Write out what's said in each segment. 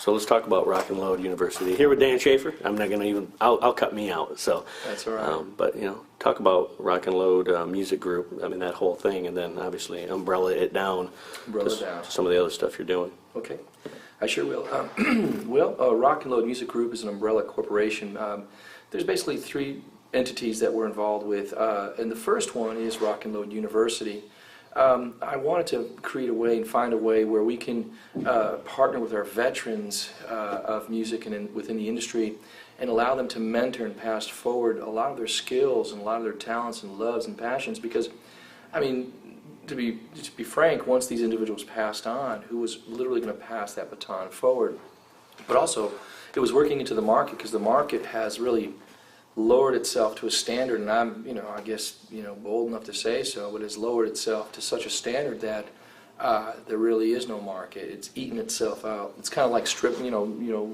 So let's talk about Rock and Load University. Here with Dan Shafer. I'm not going to even, I'll cut me out. So that's all right. But, you know, talk about Rock and Load Music Group. I mean, that whole thing, and then obviously umbrella it down. To some of the other stuff you're doing. Okay. I sure will. Rock and Load Music Group is an umbrella corporation. There's basically three entities that we're involved with, and the first one is Rock and Load University. I wanted to create a way and find a way where we can partner with our veterans of music and within the industry and allow them to mentor and pass forward a lot of their skills and a lot of their talents and loves and passions, because, I mean, to be frank, once these individuals passed on, who was literally going to pass that baton forward? But also, it was working into the market, because the market has really lowered itself to a standard, and I'm, I guess, bold enough to say so, but it's lowered itself to such a standard that there really is no market. It's eaten itself out. It's kind of like stripping,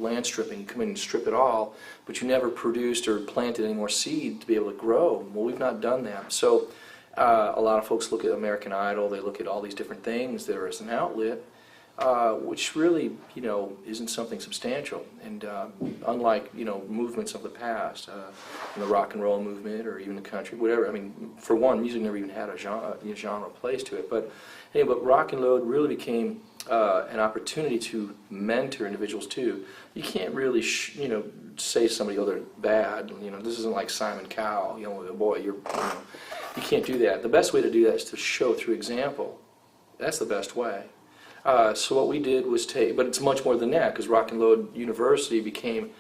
land stripping. You come in and strip it all, but you never produced or planted any more seed to be able to grow. Well, we've not done that. So a lot of folks look at American Idol. They look at all these different things there as an outlet, which really, isn't something substantial. And unlike, movements of the past, the rock and roll movement or even the country, whatever. I mean, for one, music never even had a genre place to it. But anyway, Rock and Load really became an opportunity to mentor individuals too. You can't really, say to somebody, oh, they're bad. This isn't like Simon Cowell. Boy, you can't do that. The best way to do that is to show through example. That's the best way. So what we did was but it's much more than that, because Rock and Load University became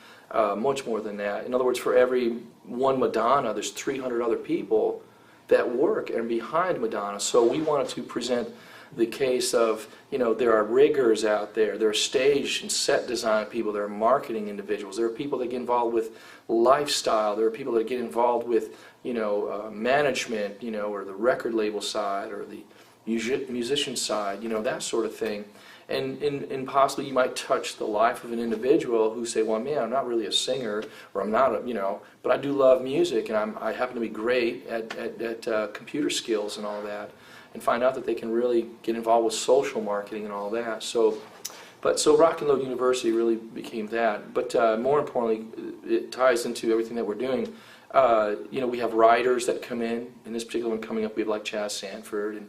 much more than that. In other words, for every one Madonna, there's 300 other people that work and behind Madonna. So we wanted to present the case of, there are riggers out there, there are stage and set design people, there are marketing individuals, there are people that get involved with lifestyle, there are people that get involved with, management, or the record label side, or the musician side, that sort of thing. And possibly you might touch the life of an individual who say, well, man, I'm not really a singer, or I'm not but I do love music, and I happen to be great at computer skills and all that, and find out that they can really get involved with social marketing and all that. So Rock and Load University really became that. But more importantly, it ties into everything that we're doing. We have writers that come in this particular one coming up, we have like Chaz Sanford and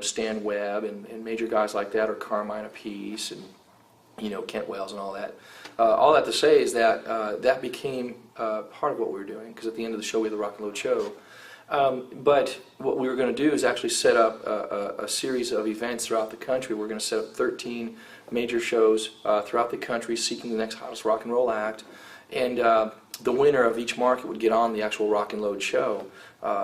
Stan Webb and major guys like that, or Carmine Appice and Kent Wells and all that. All that to say is that that became part of what we were doing, because at the end of the show we had the Rock and Load show. But what we were going to do is actually set up a series of events throughout the country. We're going to set up 13 major shows throughout the country, seeking the next hottest rock and roll act, and the winner of each market would get on the actual Rock and Load show,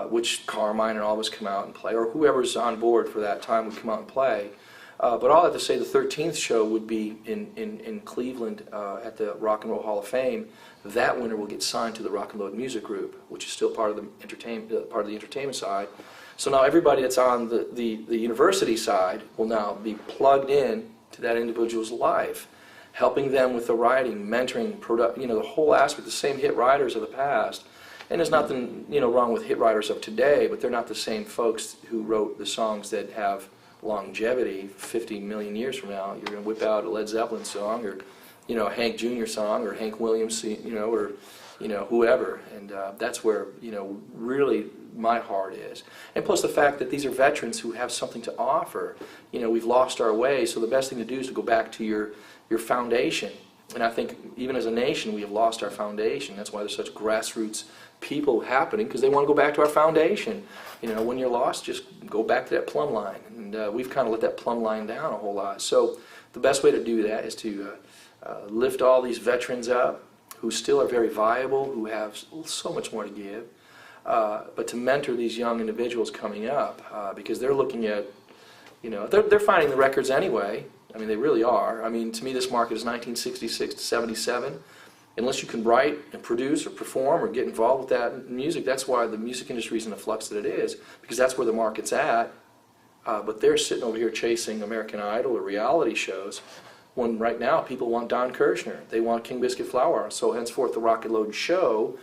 which Carmine and all of us come out and play, or whoever's on board for that time would come out and play. But all I have to say, the 13th show would be in Cleveland at the Rock and Roll Hall of Fame. That winner will get signed to the Rock and Load Music Group, which is still part of the entertainment side. So now everybody that's on the university side will now be plugged in to that individual's life, helping them with the writing, mentoring, the whole aspect, the same hit writers of the past. And there's nothing wrong with hit writers of today, but they're not the same folks who wrote the songs that have longevity. 50 million years from now, you're going to whip out a Led Zeppelin song, or a Hank Jr. song, or Hank Williams, or whoever. And that's where really my heart is. And plus the fact that these are veterans who have something to offer. We've lost our way, so the best thing to do is to go back to your foundation. And I think even as a nation, we have lost our foundation. That's why there's such grassroots people happening, because they want to go back to our foundation. When you're lost, just go back to that plumb line. And we've kind of let that plumb line down a whole lot. So the best way to do that is to lift all these veterans up who still are very viable, who have so much more to give, but to mentor these young individuals coming up, because they're looking at, they're finding the records anyway. I mean, they really are. I mean, to me, this market is 1966 to 77. Unless you can write and produce or perform or get involved with that music, that's why the music industry is in the flux that it is, because that's where the market's at. But they're sitting over here chasing American Idol or reality shows, when right now people want Don Kirshner, they want King Biscuit Flower. So henceforth, the Rock and Load show,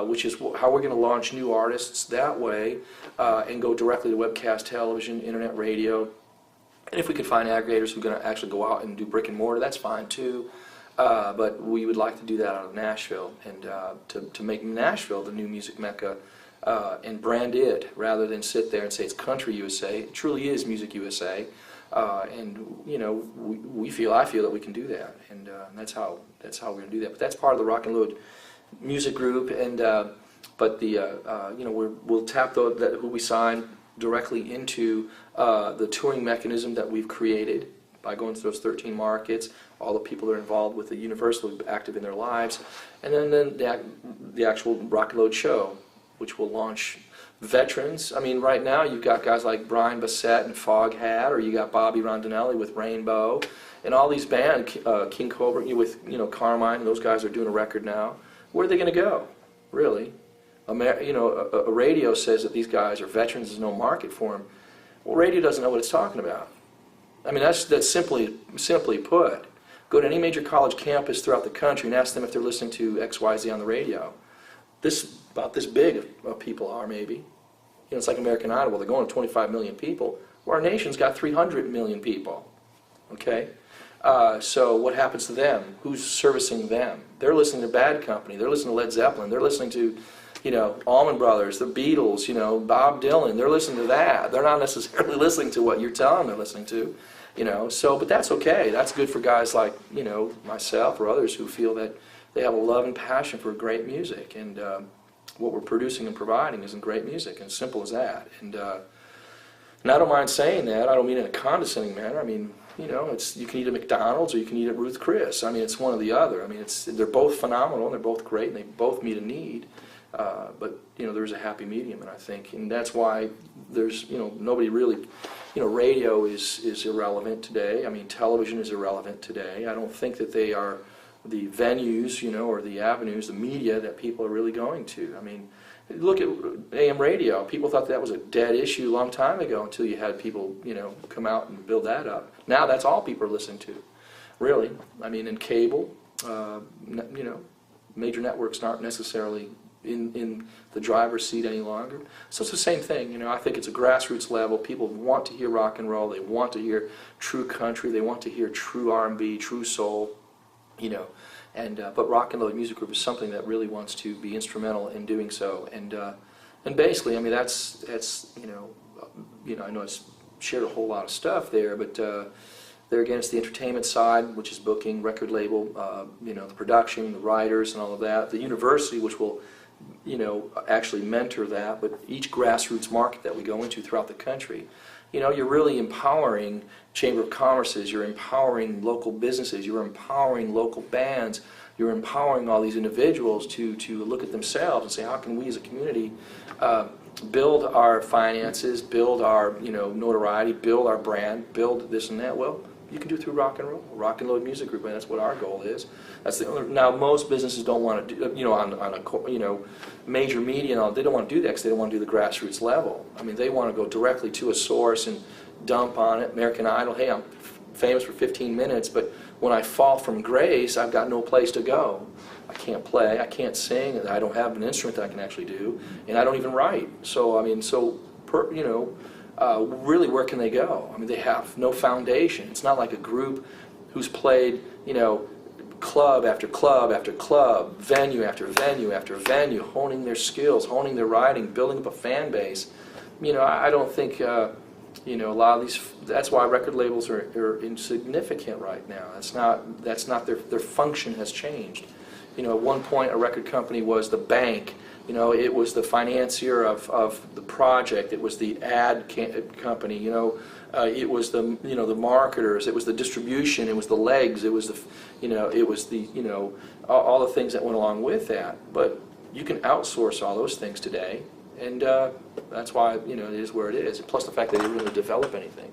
which is how we're going to launch new artists that way, and go directly to webcast television, internet radio, And if we can find aggregators who are going to actually go out and do brick and mortar, that's fine too. But we would like to do that out of Nashville, and to make Nashville the new music mecca, and brand it rather than sit there and say it's Country USA. It truly is Music USA, and you know, I feel that we can do that, and that's how we're going to do that. But that's part of the Rock and Load music group, and but the you know, we'll tap who we sign directly into the touring mechanism that we've created by going to those 13 markets, all the people that are involved with the Universal, active in their lives, and then the actual Rock and Load show, which will launch veterans. I mean, right now you've got guys like Brian Bassett and Foghat, or you got Bobby Rondinelli with Rainbow, and all these bands, King Cobra with, you know, Carmine, those guys are doing a record now. Where are they going to go, really? You know, a radio says that these guys are veterans, there's no market for them. Well, radio doesn't know what it's talking about. I mean, that's simply put. Go to any major college campus throughout the country and ask them if they're listening to XYZ on the radio. About this big of people are, maybe. You know, it's like American Idol. Well, they're going to 25 million people. Well, our nation's got 300 million people. Okay? So what happens to them? Who's servicing them? They're listening to Bad Company. They're listening to Led Zeppelin. They're listening to, you know, Allman Brothers, the Beatles, you know, Bob Dylan. They're listening to that. They're not necessarily listening to what you're telling them they're listening to, you know. So, but that's okay. That's good for guys like, you know, myself or others who feel that they have a love and passion for great music, and what we're producing and providing isn't great music, and simple as that. And I don't mind saying that. I don't mean it in a condescending manner. I mean, you know, you can eat at McDonald's or you can eat at Ruth Chris. I mean, it's one or the other. I mean, they're both phenomenal and they're both great and they both meet a need. But you know, there's a happy medium, and I think, and that's why there's, you know, nobody really, you know, radio is irrelevant today. I mean, television is irrelevant today. I don't think that they are the venues, you know, or the avenues, the media that people are really going to. I mean, look at AM radio. People thought that was a dead issue a long time ago until you had people, you know, come out and build that up. Now that's all people are listening to, really. I mean, in cable, you know, major networks aren't necessarily in the driver's seat any longer. So it's the same thing, you know. I think it's a grassroots level. People want to hear rock and roll. They want to hear true country. They want to hear true R&B, true soul, you know. And but Rock and Load Music Group is something that really wants to be instrumental in doing so. And basically, I mean, that's you know, I know it's shared a whole lot of stuff there, but there again, it's the entertainment side, which is booking, record label, you know, the production, the writers, and all of that. The university, which will, you know, actually mentor that, but each grassroots market that we go into throughout the country, you know, you're really empowering Chamber of Commerce's, you're empowering local businesses, you're empowering local bands, you're empowering all these individuals to look at themselves and say, how can we as a community build our finances, build our, you know, notoriety, build our brand, build this and that? Well, you can do it through rock and roll, Rock and Load Music Group, and that's what our goal is. That's the only, now most businesses don't want to do, you know, on a, you know, major media and all, they don't want to do that because they don't want to do the grassroots level. I mean, they want to go directly to a source and dump on it. American Idol, hey, I'm famous for 15 minutes, but when I fall from grace, I've got no place to go. I can't play, I can't sing, I don't have an instrument that I can actually do, and I don't even write. So, I mean, you know, really, where can they go? I mean, they have no foundation. It's not like a group who's played, you know, club after club after club, venue after venue after venue, honing their skills, honing their writing, building up a fan base. You know, I don't think, you know, a lot of these, that's why record labels are insignificant right now. That's not their function has changed. You know, at one point a record company was the bank. You know, it was the financier of the project. It was the ad company. You know, it was the, you know, the marketers. It was the distribution. It was the legs. It was the, you know, it was the, you know, all the things that went along with that. But you can outsource all those things today, and that's why, you know, it is where it is. Plus the fact that they really develop anything,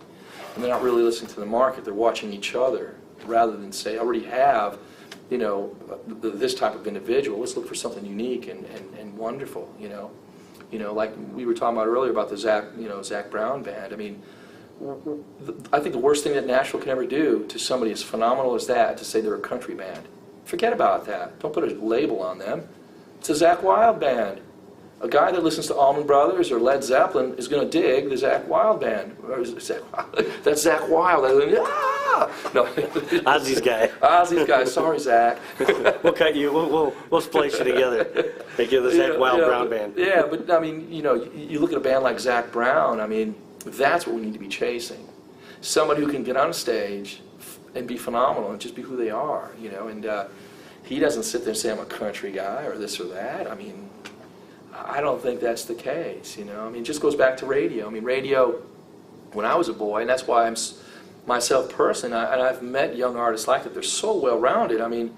and they're not really listening to the market. They're watching each other rather than say, I already have, you know, this type of individual. Let's look for something unique and wonderful. You know, like we were talking about earlier about the Zach Brown band. I mean, I think the worst thing that Nashville can ever do to somebody as phenomenal as that, to say they're a country band. Forget about that. Don't put a label on them. It's a Zach Wild band. a guy that listens to Allman Brothers or Led Zeppelin is going to dig the Zakk Wylde band. Or is it Zakk Wylde? That's Zakk Wylde. Ah! No. Ozzy's guy. Ozzy's guy. Sorry, Zach. We'll cut you. We'll splice you together. Make you the Zakk Wylde Brown band. Yeah, but I mean, you look at a band like Zac Brown. I mean, that's what we need to be chasing. Somebody who can get on a stage and be phenomenal and just be who they are. And he doesn't sit there and say, I'm a country guy or this or that. I mean, I don't think that's the case. I mean, it just goes back to radio. I mean, radio, when I was a boy, and that's why I'm myself personally, and I've met young artists like that. They're so well-rounded. I mean,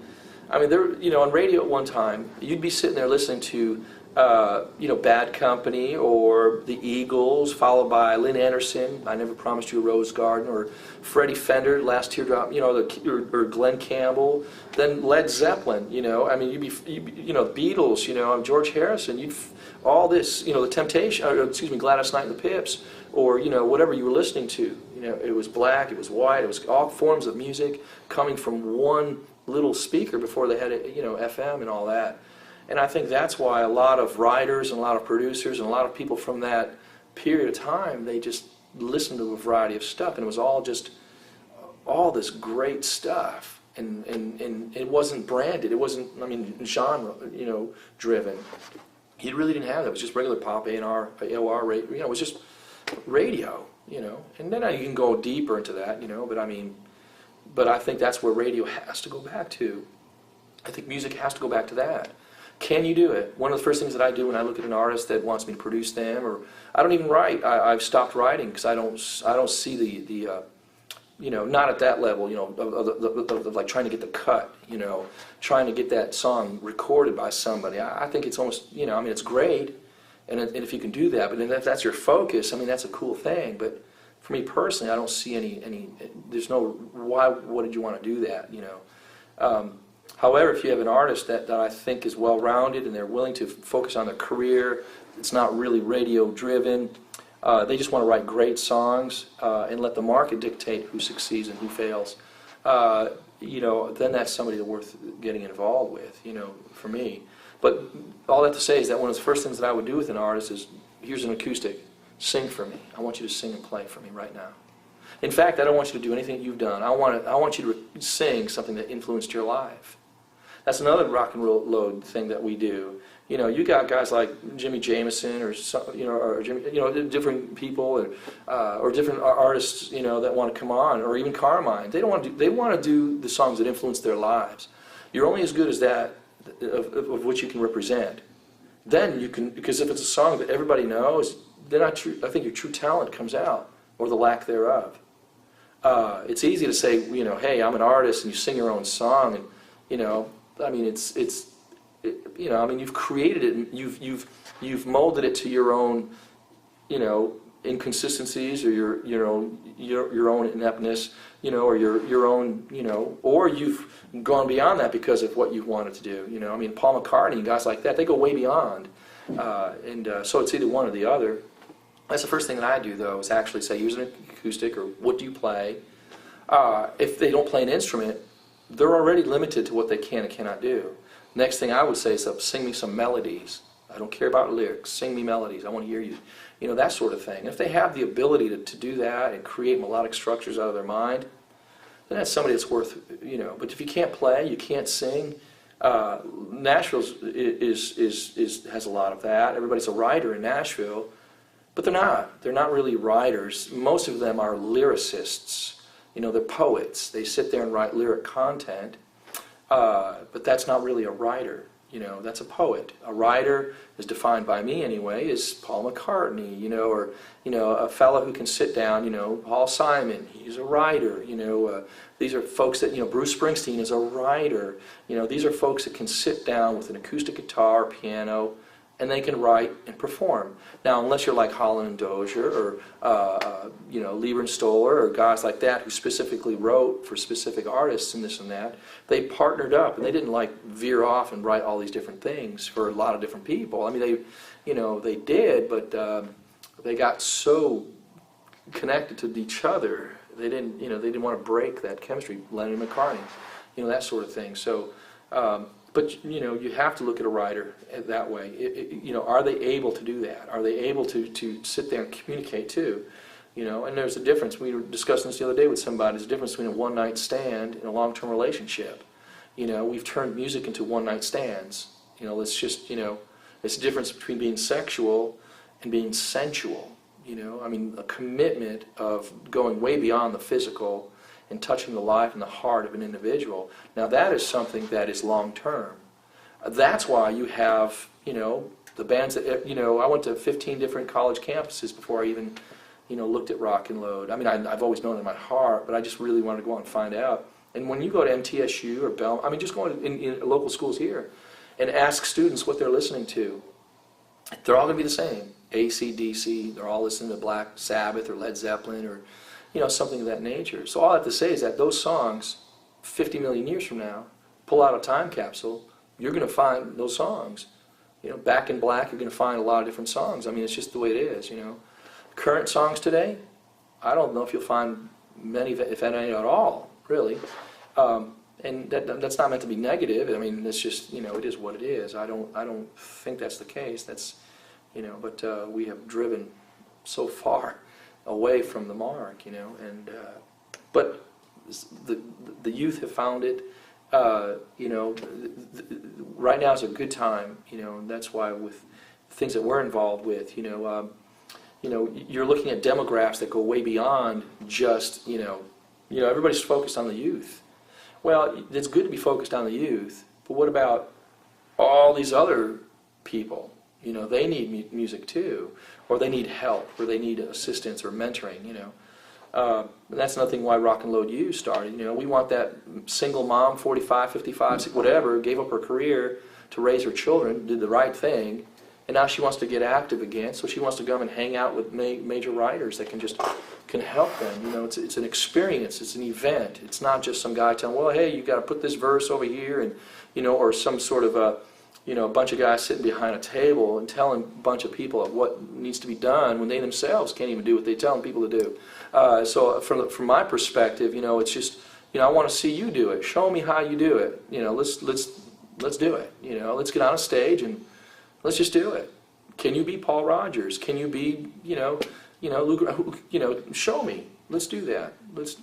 they're, on radio at one time, you'd be sitting there listening to, Bad Company or the Eagles, followed by Lynn Anderson, I Never Promised You a Rose Garden, or Freddie Fender, Last Teardrop, or Glenn Campbell, then Led Zeppelin, I mean, you'd be Beatles, George Harrison, all this, the Temptation, Gladys Knight and the Pips, or, whatever you were listening to. It was black, it was white, it was all forms of music coming from one little speaker before they had, FM and all that. And I think that's why a lot of writers and a lot of producers and a lot of people from that period of time, they just listened to a variety of stuff, and it was all just all this great stuff, and it wasn't branded. It wasn't, genre, driven. He really didn't have that. It was just regular pop, A&R, AOR, radio. It was just radio, And then you can go deeper into that, but I think that's where radio has to go back to. I think music has to go back to that. Can you do it? One of the first things that I do when I look at an artist that wants me to produce them, or I don't even write. I've stopped writing because I don't see the not at that level, of like trying to get the cut, trying to get that song recorded by somebody. I think it's almost, it's great, and if you can do that, but if that's your focus, that's a cool thing. But for me personally, I don't see any. There's no why. What did you want to do that? However, if you have an artist that I think is well-rounded and they're willing to focus on their career, it's not really radio-driven, they just want to write great songs and let the market dictate who succeeds and who fails, then that's somebody that's worth getting involved with, for me. But all that to say is that one of the first things that I would do with an artist is, here's an acoustic, sing for me. I want you to sing and play for me right now. In fact, I don't want you to do anything you've done. I want you to sing something that influenced your life. That's another rock and roll load thing that we do. You got guys like Jimmy Jamison or Jimmy, different people or different artists, that want to come on, or even Carmine. They want to do the songs that influence their lives. You're only as good as that of which you can represent. Then you can, because if it's a song that everybody knows, then I think your true talent comes out, or the lack thereof. It's easy to say, hey, I'm an artist, and you sing your own song, and you've created it, and you've molded it to your own, inconsistencies, or your own ineptness, or your own, or you've gone beyond that because of what you've wanted to do. Paul McCartney and guys like that, they go way beyond, so it's either one or the other. That's the first thing that I do, though, is actually say, here's an acoustic, or what do you play? If they don't play an instrument, they're already limited to what they can and cannot do. Next thing I would say is, sing me some melodies. I don't care about lyrics. Sing me melodies. I want to hear you. That sort of thing. If they have the ability to do that and create melodic structures out of their mind, then that's somebody that's worth, But if you can't play, you can't sing, Nashville has a lot of that. Everybody's a writer in Nashville, but they're not. They're not really writers. Most of them are lyricists. They're poets. They sit there and write lyric content, but that's not really a writer. That's a poet. A writer is defined by me anyway as Paul McCartney, or a fellow who can sit down, Paul Simon. He's a writer. These are folks that Bruce Springsteen is a writer. These are folks that can sit down with an acoustic guitar, piano, and they can write and perform. Now, unless you're like Holland and Dozier, or Lieber and Stoller, or guys like that who specifically wrote for specific artists and this and that, they partnered up, and they didn't veer off and write all these different things for a lot of different people. They did, but they got so connected to each other, they didn't want to break that chemistry. Lennon and McCartney, that sort of thing. So But you have to look at a writer that way. Are they able to do that? Are they able to sit there and communicate too? And there's a difference. We were discussing this the other day with somebody. There's a difference between a one-night stand and a long-term relationship. We've turned music into one-night stands. It's a difference between being sexual and being sensual. A commitment of going way beyond the physical and touching the life and the heart of an individual. Now that is something that is long-term. That's why you have, the bands that, I went to 15 different college campuses before I even, looked at Rock and Load. I've always known it in my heart, but I just really wanted to go out and find out. And when you go to MTSU or Belmont, just go in local schools here and ask students what they're listening to, they're all going to be the same. AC/DC, they're all listening to Black Sabbath or Led Zeppelin or something of that nature. So all I have to say is that those songs, 50 million years from now, pull out a time capsule, you're going to find those songs. Back in Black, you're going to find a lot of different songs. It's just the way it is, Current songs today, I don't know if you'll find many, if any at all, really. And that's not meant to be negative. It's just, it is what it is. I don't think that's the case. That's, but we have driven so far away from the mark, but the youth have found it. Right now is a good time, and that's why with things that we're involved with, you're looking at demographics that go way beyond just, everybody's focused on the youth. Well, it's good to be focused on the youth, but what about all these other people? They need music too, or they need help, or they need assistance or mentoring, And that's another thing why Rock and Load U started. We want that single mom, 45, 55, whatever, gave up her career to raise her children, did the right thing, and now she wants to get active again, so she wants to come and hang out with major writers that can help them. It's an experience, it's an event. It's not just some guy telling, well, hey, you got to put this verse over here, and or some sort of a bunch of guys sitting behind a table and telling a bunch of people of what needs to be done when they themselves can't even do what they're telling people to do. So from my perspective, it's just, I want to see you do it. Show me how you do it. Let's do it. Let's get on a stage and let's just do it. Can you be Paul Rogers? Can you be, Luke, show me. Let's do that. Let's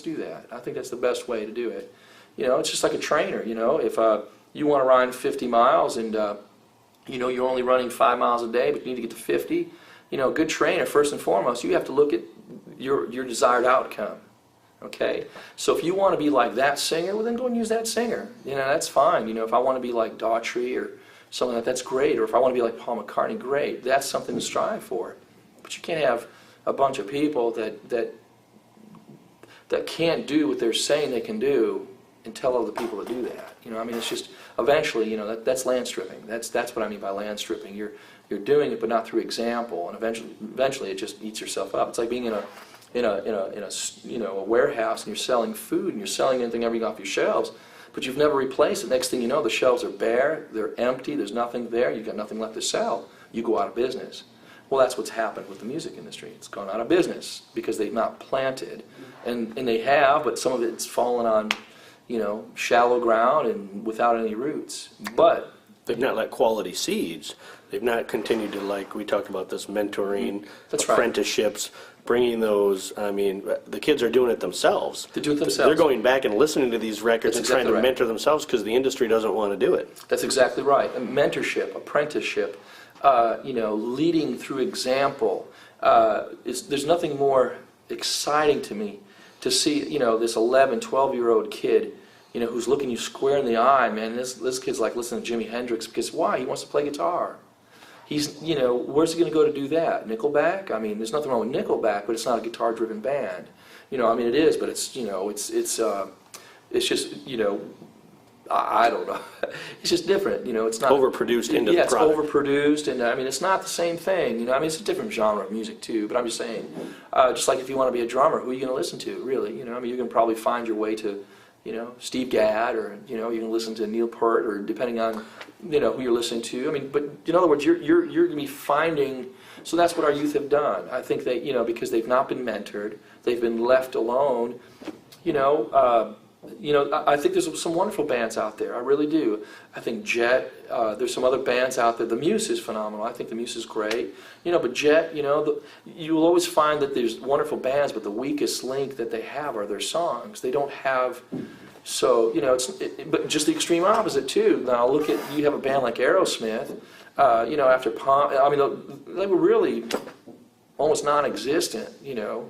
do that. I think that's the best way to do it. It's just like a trainer. If you want to run 50 miles and you're only running 5 miles a day, but you need to get to 50. A good trainer, first and foremost, you have to look at your desired outcome. Okay, so if you want to be like that singer, well then go and use that singer. That's fine. If I want to be like Daughtry or something like that's great. Or if I want to be like Paul McCartney, great. That's something to strive for. But you can't have a bunch of people that can't do what they're saying they can do and tell other people to do that. It's just eventually, that's land stripping. That's what I mean by land stripping. You're doing it, but not through example, and eventually it just eats yourself up. It's like being in a warehouse and you're selling food and you're selling anything everything off your shelves, but you've never replaced it. Next thing you know, the shelves are bare, they're empty, there's nothing there, you've got nothing left to sell. You go out of business. Well, that's what's happened with the music industry. It's gone out of business because they've not planted, and they have, but some of it's fallen on, shallow ground and without any roots. But they've not let quality seeds. They've not continued to, like we talked about, this mentoring, That's apprenticeships, bringing those. The kids are doing it themselves. They do it themselves. They're going back and listening to these records That's and trying exactly to right. mentor themselves because the industry doesn't want to do it. That's exactly right. And mentorship, apprenticeship, leading through example. There's nothing more exciting to me to see, this 11, 12-year-old kid, who's looking you square in the eye, man. This kid's like listening to Jimi Hendrix because why? He wants to play guitar. He's, where's he going to go to do that? Nickelback? There's nothing wrong with Nickelback, but it's not a guitar-driven band. It is, but it's, it's just, I don't know. It's just different, It's not Overproduced into the product. Yeah, it's overproduced, and it's not the same thing. It's a different genre of music too. But I'm just saying, just like if you want to be a drummer, who are you going to listen to? Really, you're going to probably find your way to, Steve Gadd, or you can listen to Neil Peart, or depending on who you're listening to. But in other words, you're going to be finding. So that's what our youth have done. I think they, because they've not been mentored, they've been left alone. You know, I think there's some wonderful bands out there. I really do. I think Jet, there's some other bands out there. The Muse is phenomenal. I think the Muse is great. You know, but Jet, you know, you'll always find that there's wonderful bands, but the weakest link that they have are their songs. They don't have, so, you know, but just the extreme opposite, too. Now, look at, you have a band like Aerosmith, you know, after Pop, I mean, they were really almost non-existent, you know.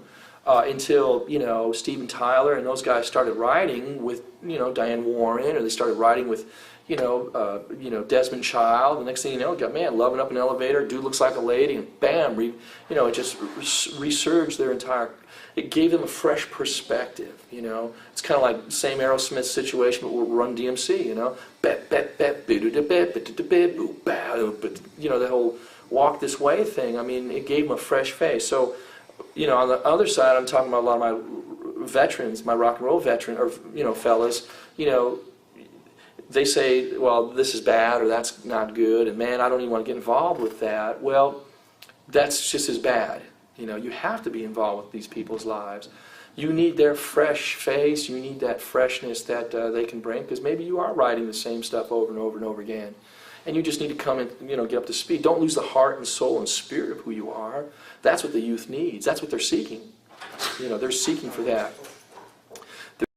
Until, you know, Steven Tyler and those guys started writing with, you know, Diane Warren, or they started writing with, you know, Desmond Child. The next thing you know, got, man, Loving Up an Elevator, Dude Looks Like a Lady, and bam, you know, it just resurged their entire, it gave them a fresh perspective, you know. It's kind of like the same Aerosmith situation, but with Run DMC, you know. You know, the whole Walk This Way thing, I mean, it gave them a fresh face. So, you know, on the other side, I'm talking about a lot of my veterans, my rock and roll veteran, or, you know, fellas, you know, they say, well, this is bad or that's not good, and man, I don't even want to get involved with that. Well, that's just as bad. You know, you have to be involved with these people's lives. You need their fresh face, you need that freshness that they can bring, because maybe you are writing the same stuff over and over and over again. And you just need to come and, you know, get up to speed. Don't lose the heart and soul and spirit of who you are. That's what the youth needs. That's what they're seeking. You know, they're seeking for that.